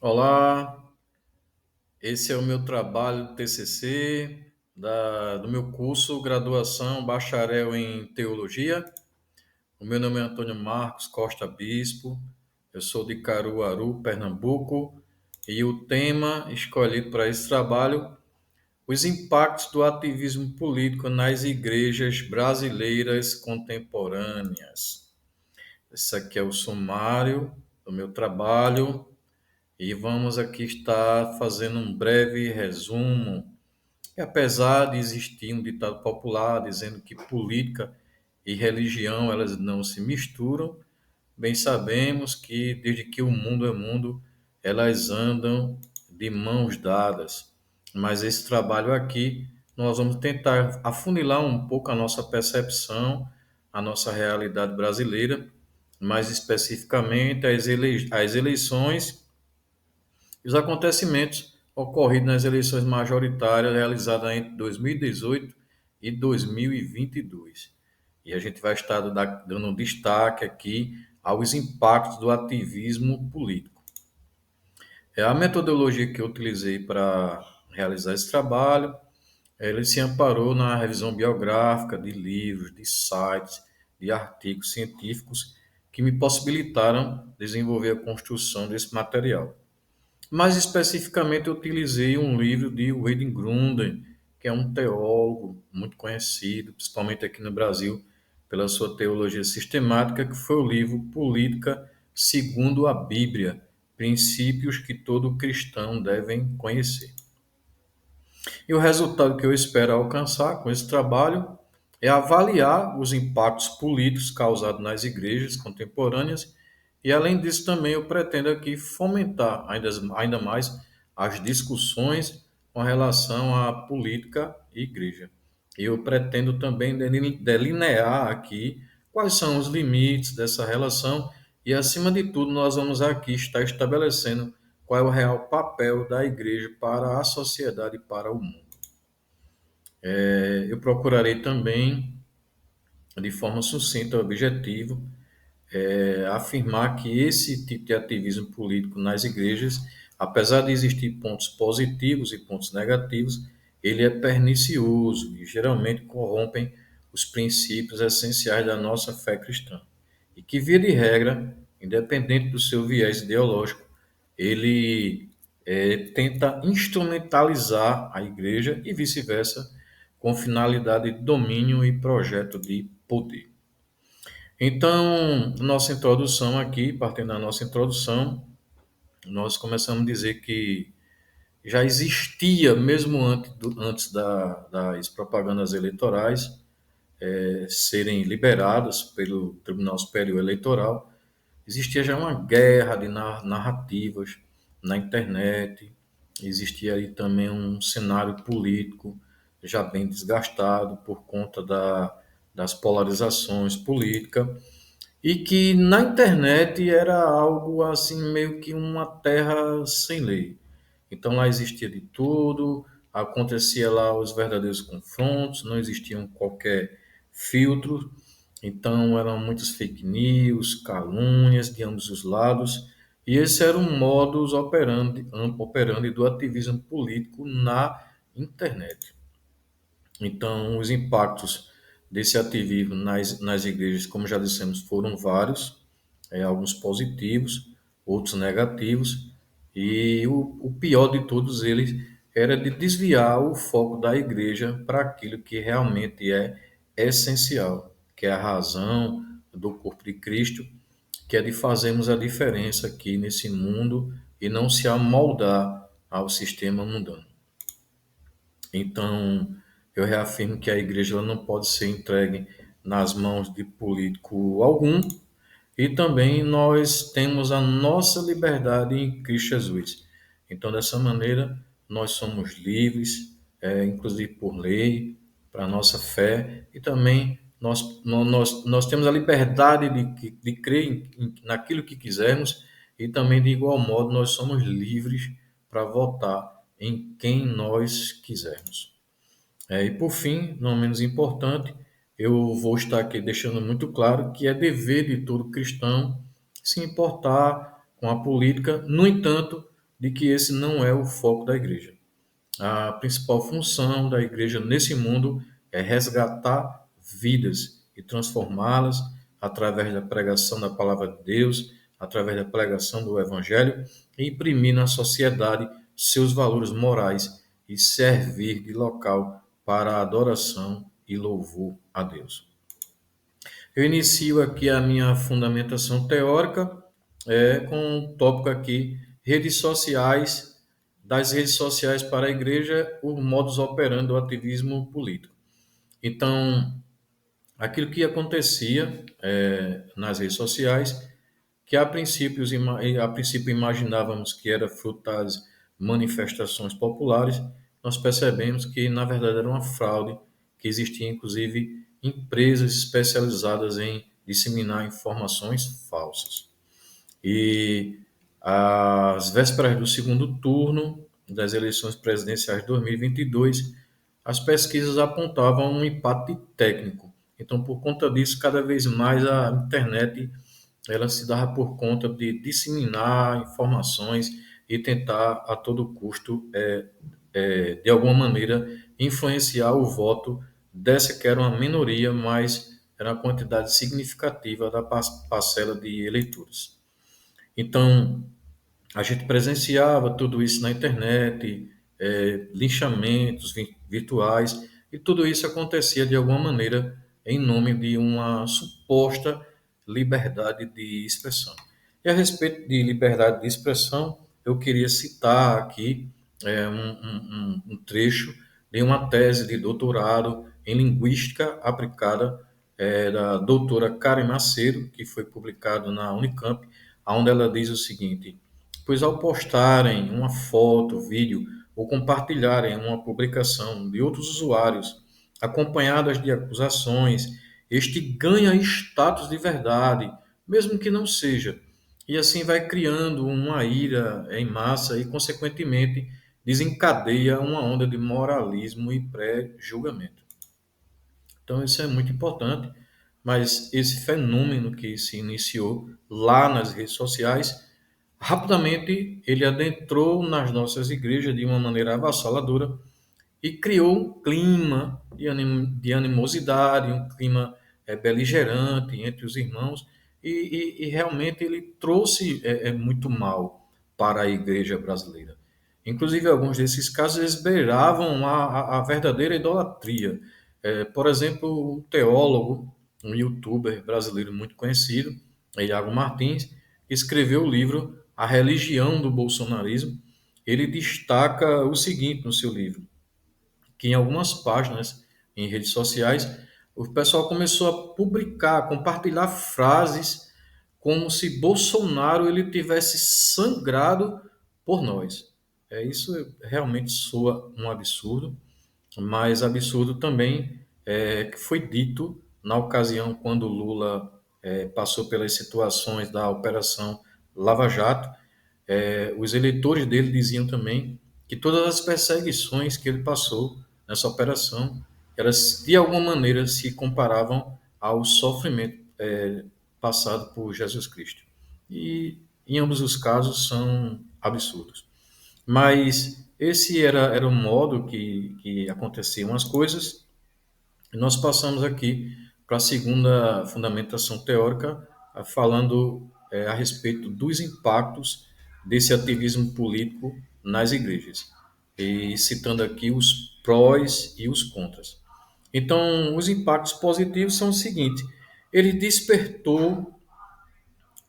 Olá, esse é o meu trabalho de TCC do meu curso graduação bacharel em teologia. O meu nome é Antônio Marcos Costa Bispo, eu sou de Caruaru, Pernambuco, e o tema escolhido para esse trabalho, os impactos do ativismo político nas igrejas brasileiras contemporâneas. Esse aqui é o sumário do meu trabalho. E vamos aqui estar fazendo um breve resumo. E apesar de existir um ditado popular dizendo que política e religião elas não se misturam, bem sabemos que desde que o mundo é mundo, elas andam de mãos dadas. Mas esse trabalho aqui, nós vamos tentar afunilar um pouco a nossa percepção, a nossa realidade brasileira, mais especificamente as eleições e os acontecimentos ocorridos nas eleições majoritárias realizadas entre 2018 e 2022. E a gente vai estar dando um destaque aqui aos impactos do ativismo político. É a metodologia que eu utilizei para realizar esse trabalho. Ele se amparou na revisão biográfica de livros, de sites, de artigos científicos que me possibilitaram desenvolver a construção desse material. Mais especificamente, eu utilizei um livro de Wayne Grudem, que é um teólogo muito conhecido, principalmente aqui no Brasil, pela sua teologia sistemática, que foi o livro Política segundo a Bíblia, princípios que todo cristão deve conhecer. E o resultado que eu espero alcançar com esse trabalho é avaliar os impactos políticos causados nas igrejas contemporâneas e, além disso, também eu pretendo aqui fomentar ainda mais as discussões com relação à política e igreja. E eu pretendo também delinear aqui quais são os limites dessa relação e, acima de tudo, nós vamos aqui estar estabelecendo qual é o real papel da igreja para a sociedade e para o mundo. Eu procurarei também, de forma sucinta e objetiva, afirmar que esse tipo de ativismo político nas igrejas, apesar de existir pontos positivos e pontos negativos, ele é pernicioso e geralmente corrompem os princípios essenciais da nossa fé cristã. E que, via de regra, independente do seu viés ideológico, ele tenta instrumentalizar a igreja e vice-versa, com finalidade de domínio e projeto de poder. Então, nossa introdução aqui, partindo da nossa introdução, nós começamos a dizer que já existia, mesmo antes das propagandas eleitorais serem liberadas pelo Tribunal Superior Eleitoral, existia já uma guerra de narrativas na internet, existia aí também um cenário político já bem desgastado por conta das polarizações políticas, e que na internet era algo assim, meio que uma terra sem lei. Então lá existia de tudo, acontecia lá os verdadeiros confrontos, não existiam qualquer filtro, então eram muitas fake news, calúnias de ambos os lados, e esse era um modus operandi do ativismo político na internet. Então, os impactos desse ativismo nas igrejas, como já dissemos, foram vários, alguns positivos, outros negativos, e o pior de todos eles era de desviar o foco da igreja para aquilo que realmente é essencial, que é a razão do corpo de Cristo, que é de fazermos a diferença aqui nesse mundo e não se amoldar ao sistema mundano. Então, eu reafirmo que a igreja ela não pode ser entregue nas mãos de político algum, e também nós temos a nossa liberdade em Cristo Jesus. Então, dessa maneira, nós somos livres, inclusive por lei, para a nossa fé, e também nós temos a liberdade de crer naquilo que quisermos, e também, de igual modo, nós somos livres para votar em quem nós quisermos. E por fim, não menos importante, eu vou estar aqui deixando muito claro que é dever de todo cristão se importar com a política. No entanto, de que esse não é o foco da igreja. A principal função da igreja nesse mundo é resgatar vidas e transformá-las através da pregação da palavra de Deus, através da pregação do evangelho e imprimir na sociedade seus valores morais e servir de local para a adoração e louvor a Deus. Eu inicio aqui a minha fundamentação teórica com um tópico aqui, redes sociais, das redes sociais para a igreja, o modus operandi do ativismo político. Então, aquilo que acontecia nas redes sociais, que a princípio imaginávamos que era fruto das manifestações populares, nós percebemos que, na verdade, era uma fraude, que existia, inclusive, empresas especializadas em disseminar informações falsas. E às vésperas do segundo turno das eleições presidenciais de 2022, as pesquisas apontavam um empate técnico. Então, por conta disso, cada vez mais a internet ela se dava por conta de disseminar informações e tentar a todo custo, de alguma maneira, influenciar o voto dessa que era uma minoria, mas era uma quantidade significativa da parcela de eleitores. Então, a gente presenciava tudo isso na internet, linchamentos virtuais, e tudo isso acontecia de alguma maneira em nome de uma suposta liberdade de expressão. E a respeito de liberdade de expressão, eu queria citar aqui um trecho de uma tese de doutorado em linguística aplicada da doutora Karen Macedo, que foi publicado na Unicamp, onde ela diz o seguinte: pois ao postarem uma foto, vídeo ou compartilharem uma publicação de outros usuários acompanhadas de acusações, este ganha status de verdade, mesmo que não seja, e assim vai criando uma ira em massa e, consequentemente, desencadeia uma onda de moralismo e pré-julgamento. Então, isso é muito importante, mas esse fenômeno que se iniciou lá nas redes sociais, rapidamente ele adentrou nas nossas igrejas de uma maneira avassaladora e criou um clima de animosidade, um clima beligerante entre os irmãos, e realmente ele trouxe muito mal para a igreja brasileira. Inclusive, alguns desses casos eles beiravam a verdadeira idolatria. Por exemplo, um teólogo, um youtuber brasileiro muito conhecido, Iago Martins, escreveu o livro A Religião do Bolsonarismo. Ele destaca o seguinte no seu livro: que em algumas páginas em redes sociais, o pessoal começou a publicar, a compartilhar frases como se Bolsonaro ele tivesse sangrado por nós. Isso realmente soa um absurdo, mas absurdo também que foi dito na ocasião quando Lula passou pelas situações da Operação Lava Jato. Os eleitores dele diziam também que todas as perseguições que ele passou nessa operação, elas de alguma maneira se comparavam ao sofrimento passado por Jesus Cristo. E em ambos os casos são absurdos. Mas esse era o modo que aconteciam as coisas. E nós passamos aqui para a segunda fundamentação teórica, falando a respeito dos impactos desse ativismo político nas igrejas, e citando aqui os prós e os contras. Então, os impactos positivos são o seguinte: ele despertou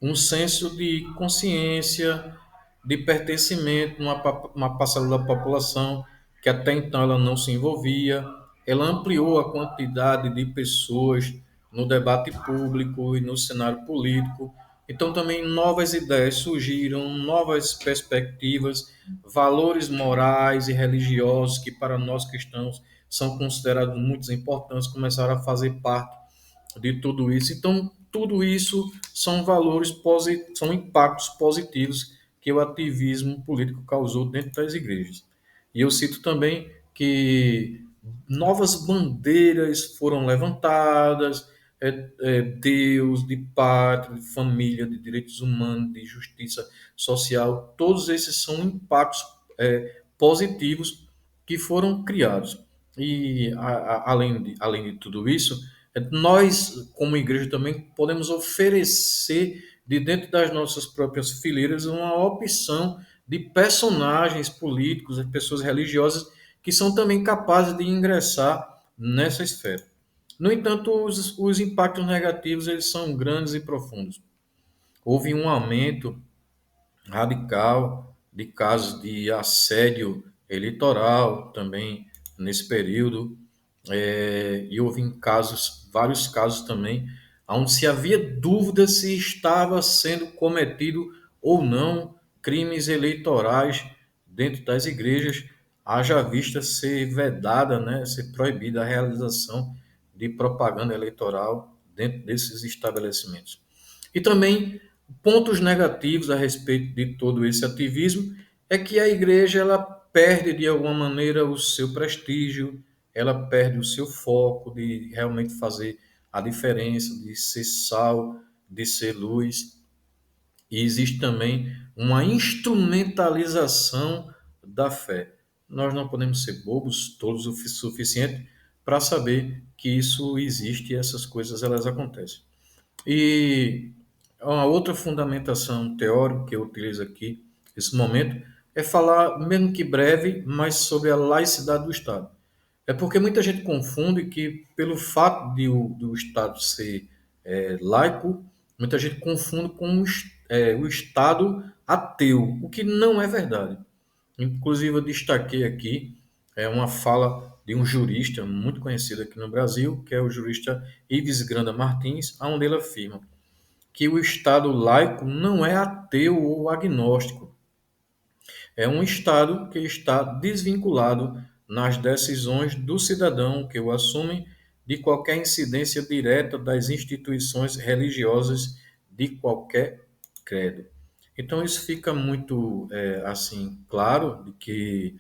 um senso de consciência, de pertencimento uma parcela da população que até então ela não se envolvia. Ela ampliou a quantidade de pessoas no debate público e no cenário político. Então também novas ideias surgiram, novas perspectivas, valores morais e religiosos que para nós cristãos são considerados muito importantes, começaram a fazer parte de tudo isso. Então, tudo isso são são impactos positivos que o ativismo político causou dentro das igrejas. E eu cito também que novas bandeiras foram levantadas, Deus, de pátria, de família, de direitos humanos, de justiça social. Todos esses são impactos positivos que foram criados. E, além de tudo isso, nós, como igreja, também podemos oferecer, de dentro das nossas próprias fileiras, uma opção de personagens políticos, de pessoas religiosas, que são também capazes de ingressar nessa esfera. No entanto, os impactos negativos eles são grandes e profundos. Houve um aumento radical de casos de assédio eleitoral também nesse período, e houve vários casos também, onde se havia dúvida se estava sendo cometido ou não crimes eleitorais dentro das igrejas, haja vista ser vedada, né, ser proibida a realização de propaganda eleitoral dentro desses estabelecimentos. E também pontos negativos a respeito de todo esse ativismo é que a igreja ela perde de alguma maneira o seu prestígio, ela perde o seu foco de realmente fazer a diferença, de ser sal, de ser luz. E existe também uma instrumentalização da fé. Nós não podemos ser bobos, todos o suficiente para saber que isso existe e essas coisas elas acontecem. E uma outra fundamentação teórica que eu utilizo aqui, nesse momento, é falar, mesmo que breve, mas sobre a laicidade do Estado. É porque muita gente confunde que, pelo fato do Estado ser laico, muita gente confunde com o Estado ateu, o que não é verdade. Inclusive, eu destaquei aqui uma fala de um jurista muito conhecido aqui no Brasil, que é o jurista Ives Granda Martins, onde ele afirma que o Estado laico não é ateu ou agnóstico. É um Estado que está desvinculado nas decisões do cidadão que o assume de qualquer incidência direta das instituições religiosas de qualquer credo. Então isso fica muito assim claro de que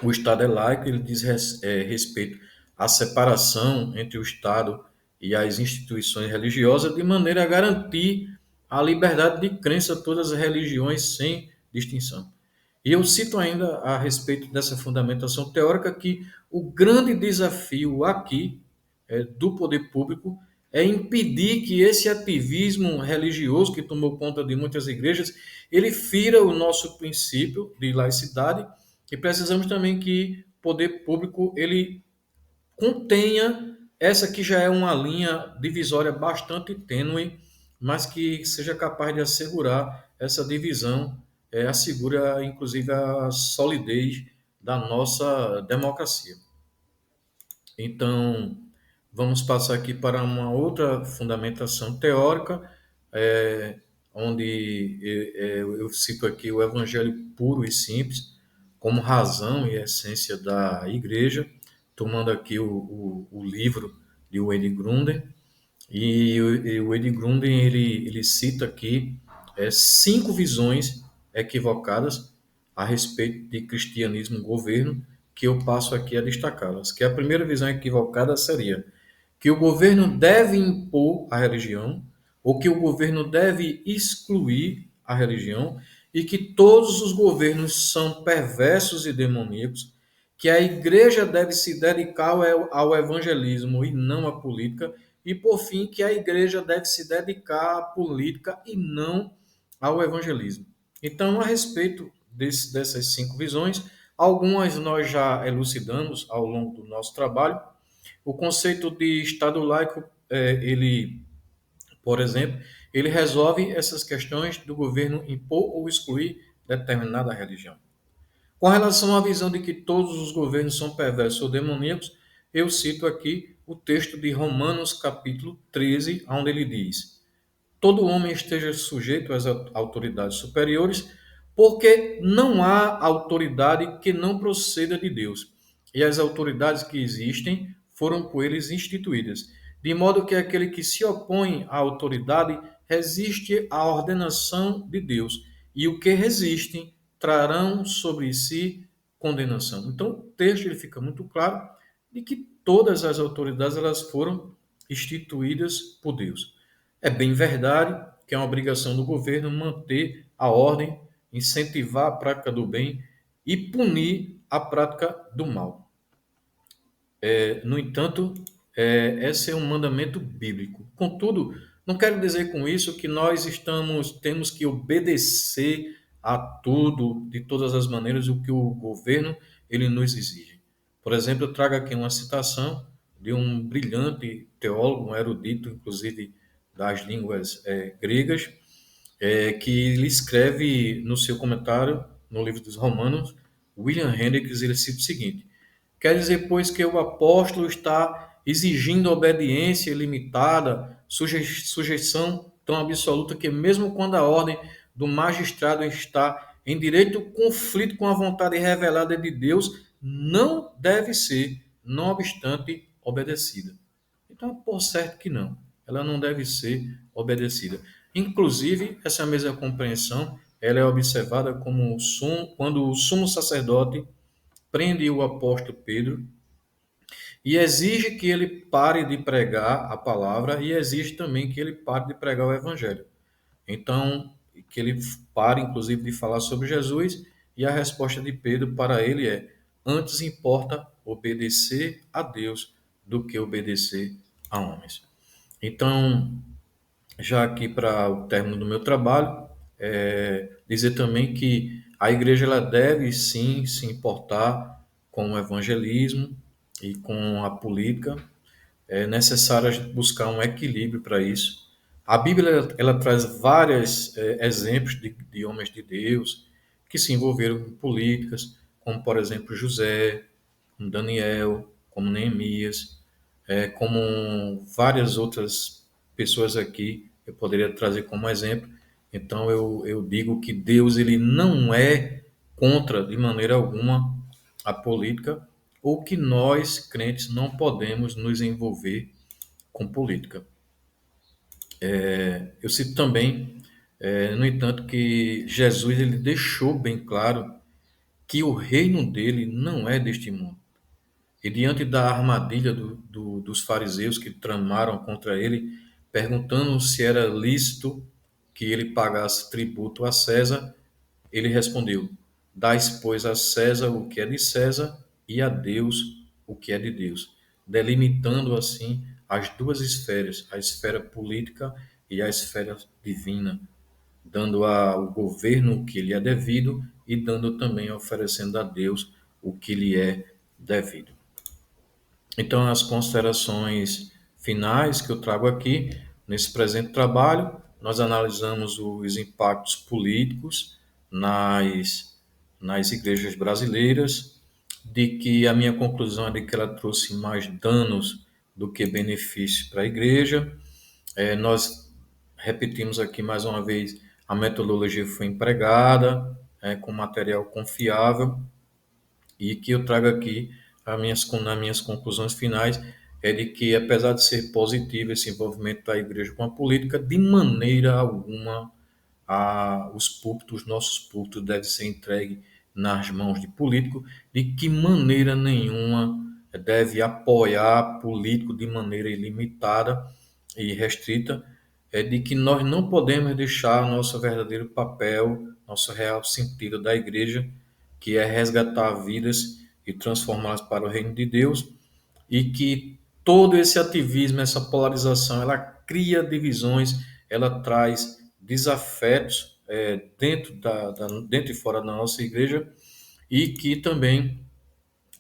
o Estado é laico, ele diz respeito à separação entre o Estado e as instituições religiosas, de maneira a garantir a liberdade de crença a todas as religiões, sem distinção. E eu cito ainda a respeito dessa fundamentação teórica que o grande desafio aqui do poder público é impedir que esse ativismo religioso que tomou conta de muitas igrejas, ele fira o nosso princípio de laicidade e precisamos também que o poder público ele contenha essa que já é uma linha divisória bastante tênue, mas que seja capaz de assegurar essa divisão, assegura inclusive a solidez da nossa democracia. Então, vamos passar aqui para uma outra fundamentação teórica, onde eu cito aqui o Evangelho puro e simples como razão e essência da igreja, tomando aqui o livro de Wayne Grudem, e o Wayne Grudem ele cita aqui 5 visões equivocadas a respeito de cristianismo governo, que eu passo aqui a destacá-las. Que a primeira visão equivocada seria que o governo deve impor a religião, ou que o governo deve excluir a religião, e que todos os governos são perversos e demoníacos, que a igreja deve se dedicar ao evangelismo e não à política, e por fim, que a igreja deve se dedicar à política e não ao evangelismo. Então, a respeito dessas 5 visões, algumas nós já elucidamos ao longo do nosso trabalho. O conceito de Estado laico, ele, por exemplo, ele resolve essas questões do governo impor ou excluir determinada religião. Com relação à visão de que todos os governos são perversos ou demoníacos, eu cito aqui o texto de Romanos capítulo 13, onde ele diz: todo homem esteja sujeito às autoridades superiores, porque não há autoridade que não proceda de Deus, e as autoridades que existem foram por eles instituídas, de modo que aquele que se opõe à autoridade resiste à ordenação de Deus, e o que resistem trarão sobre si condenação. Então, o texto ele fica muito claro de que todas as autoridades elas foram instituídas por Deus. É bem verdade que é uma obrigação do governo manter a ordem, incentivar a prática do bem e punir a prática do mal. No entanto, esse é um mandamento bíblico. Contudo, não quero dizer com isso que temos que obedecer a tudo, de todas as maneiras, o que o governo ele nos exige. Por exemplo, eu trago aqui uma citação de um brilhante teólogo, um erudito, inclusive das línguas gregas, que ele escreve no seu comentário no livro dos Romanos, William Hendricks, ele cita o seguinte: quer dizer, pois, que o apóstolo está exigindo obediência ilimitada, sujeição tão absoluta que, mesmo quando a ordem do magistrado está em direito conflito com a vontade revelada de Deus, não deve ser, não obstante, obedecida. Então, por certo que não, ela não deve ser obedecida. Inclusive, essa mesma compreensão, ela é observada quando o sumo sacerdote prende o apóstolo Pedro e exige que ele pare de pregar a palavra e exige também que ele pare de pregar o evangelho. Então, que ele pare, inclusive, de falar sobre Jesus, e a resposta de Pedro para ele é: antes importa obedecer a Deus do que obedecer a homens. Então, já aqui para o término do meu trabalho, dizer também que a igreja ela deve sim se importar com o evangelismo e com a política. É necessário a gente buscar um equilíbrio para isso. A Bíblia ela traz vários exemplos de homens de Deus que se envolveram com políticas, como por exemplo José, como Daniel, como Neemias, como várias outras pessoas aqui eu poderia trazer como exemplo. Então eu digo que Deus ele não é contra de maneira alguma a política, ou que nós crentes não podemos nos envolver com política. Eu cito também, no entanto, que Jesus ele deixou bem claro que o reino dele não é deste mundo. E diante da armadilha dos fariseus que tramaram contra ele, perguntando se era lícito que ele pagasse tributo a César, ele respondeu: dais, pois, a César o que é de César e a Deus o que é de Deus, delimitando assim as duas esferas, a esfera política e a esfera divina, dando ao governo o que lhe é devido e dando também, oferecendo a Deus o que lhe é devido. Então, as considerações finais que eu trago aqui, nesse presente trabalho, nós analisamos os impactos políticos nas igrejas brasileiras, de que a minha conclusão é de que ela trouxe mais danos do que benefícios para a igreja. Nós repetimos aqui mais uma vez, a metodologia foi empregada, com material confiável, e que eu trago aqui nas minhas conclusões finais é de que, apesar de ser positivo esse envolvimento da igreja com a política, de maneira alguma os nossos púlpitos devem ser entregues nas mãos de político, de que maneira nenhuma deve apoiar político de maneira ilimitada e restrita, é de que nós não podemos deixar nosso verdadeiro papel, nosso real sentido da igreja, que é resgatar vidas e transformá-las para o reino de Deus, e que todo esse ativismo, essa polarização, ela cria divisões, ela traz desafetos dentro e fora da nossa igreja, e que também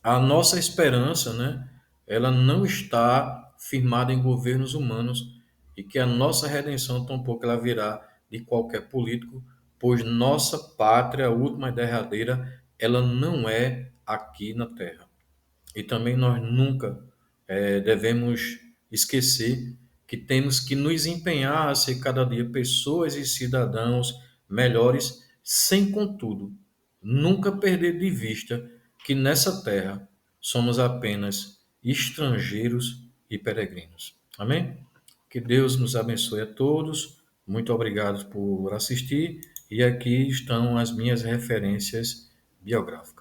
a nossa esperança, né, ela não está firmada em governos humanos, e que a nossa redenção tampouco ela virá de qualquer político, pois nossa pátria, a última e derradeira, ela não é aqui na terra. E também nós nunca devemos esquecer que temos que nos empenhar a ser cada dia pessoas e cidadãos melhores, sem, contudo, nunca perder de vista que nessa terra somos apenas estrangeiros e peregrinos. Amém? Que Deus nos abençoe a todos. Muito obrigado por assistir. E aqui estão as minhas referências biográficas.